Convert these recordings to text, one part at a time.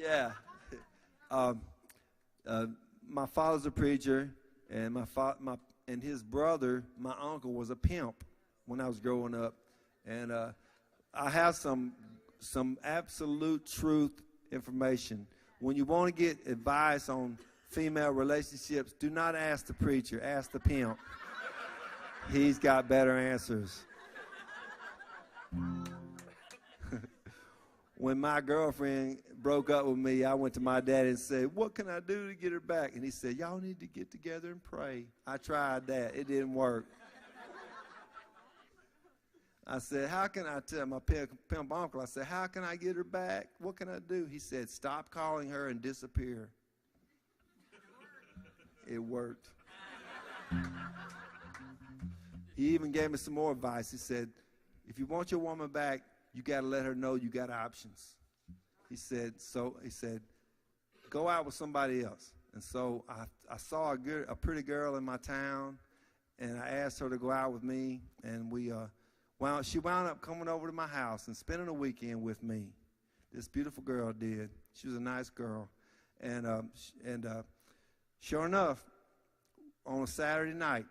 Yeah. Um, my father's a preacher, and and his brother, my uncle, was a pimp when I was growing up, and I have some absolute truth information. When you want to get advice on female relationships, do not ask the preacher, ask the pimp. He's got better answers. When my girlfriend broke up with me, I went to my daddy and said, "What can I do to get her back?" And he said, "Y'all need to get together and pray." I tried that. It didn't work. I said, "How can I tell my pimp uncle?" I said, "How can I get her back? What can I do?" He said, "Stop calling her and disappear." It worked. He even gave me some more advice. He said, "If you want your woman back, you got to let her know you got options." He said, "Go out with somebody else." And so I saw a pretty girl in my town, and I asked her to go out with me, and she wound up coming over to my house and spending a weekend with me. This beautiful girl did. She was a nice girl. And sure enough, on a Saturday night,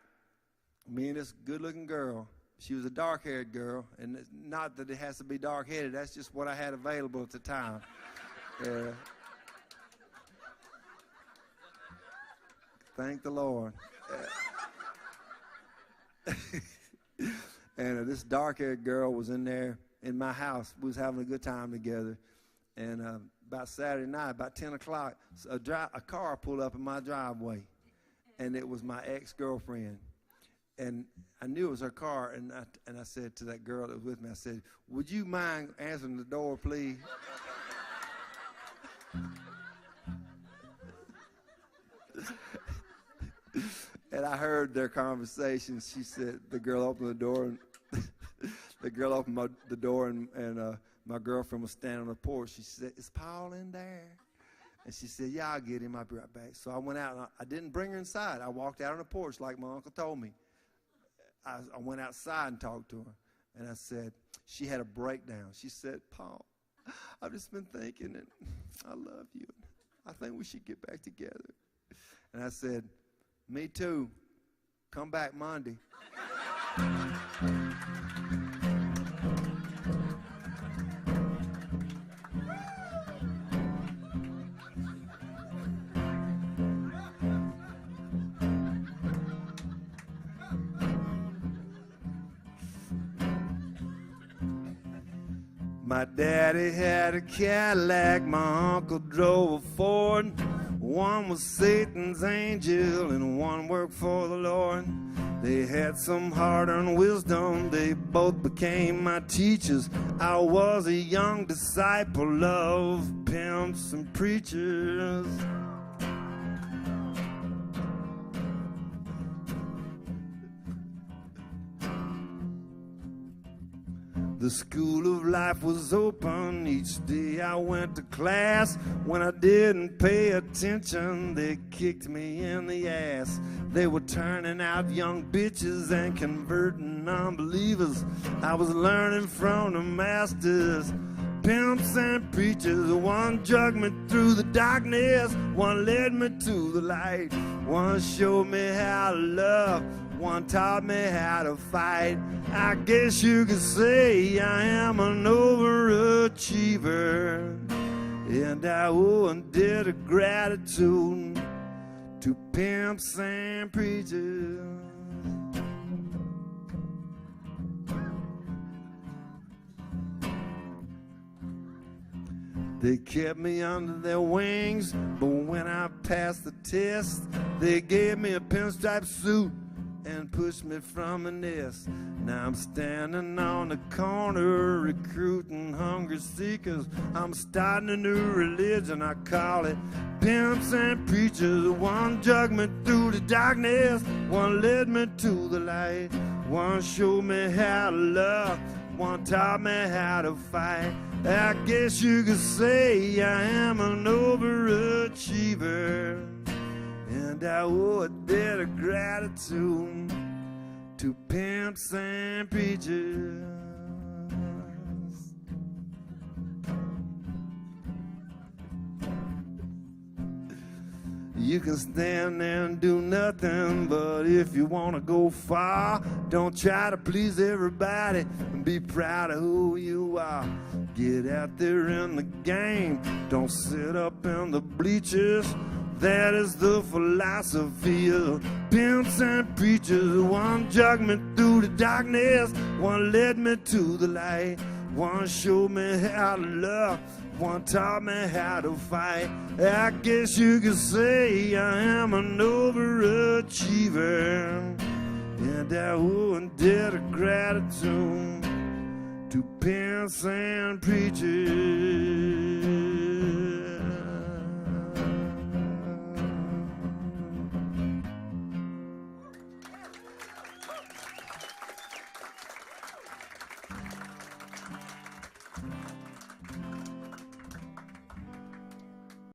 me and this good-looking girl, she was a dark-haired girl, and it's not that it has to be dark-headed. That's just what I had available at the time. Thank the Lord. And this dark-haired girl was in there in my house. We was having a good time together. And about Saturday night, about 10 o'clock, a car pulled up in my driveway, and it was my ex-girlfriend. And I knew it was her car, and I said to that girl that was with me, I said, "Would you mind answering the door, please?" And I heard their conversation. She said, the girl opened the door, and the door, and my girlfriend was standing on the porch. She said, "Is Paul in there?" And she said, "Yeah, I'll get him. I'll be right back." So I went out, and I didn't bring her inside. I walked out on the porch like my uncle told me. I went outside and talked to her, and I said, she had a breakdown. She said, "Paul, I've just been thinking, and I love you. I think we should get back together." And I said, "Me too. Come back Monday." My daddy had a Cadillac, my uncle drove a Ford. One was Satan's angel and one worked for the Lord. They had some hard-earned wisdom, they both became my teachers. I was a young disciple of pimps and preachers. The school of life was open. Each day I went to class. When I didn't pay attention, they kicked me in the ass. They were turning out young bitches and converting unbelievers. I was learning from the masters, pimps and preachers. One dragged me through the darkness, one led me to the light. One showed me how to love, one taught me how to fight. I guess you could say I am an overachiever, and I owe a debt of gratitude to pimps and preachers. They kept me under their wings, but when I passed the test, they gave me a pinstripe suit and pushed me from the nest. Now I'm standing on the corner recruiting hungry seekers. I'm starting a new religion, I call it pimps and preachers. One dragged me through the darkness, one led me to the light. One showed me how to love, one taught me how to fight. I guess you could say I am an overachiever, and I owe a debt of gratitude to pimps and preachers. You can stand there and do nothing, but if you want to go far, don't try to please everybody and be proud of who you are. Get out there in the game, don't sit up in the bleachers. That is the philosophy of pimps and preachers. One jogged me through the darkness, one led me to the light. One showed me how to love, one taught me how to fight. I guess you could say I am an overachiever, and I owe a debt of gratitude to pimps and preachers.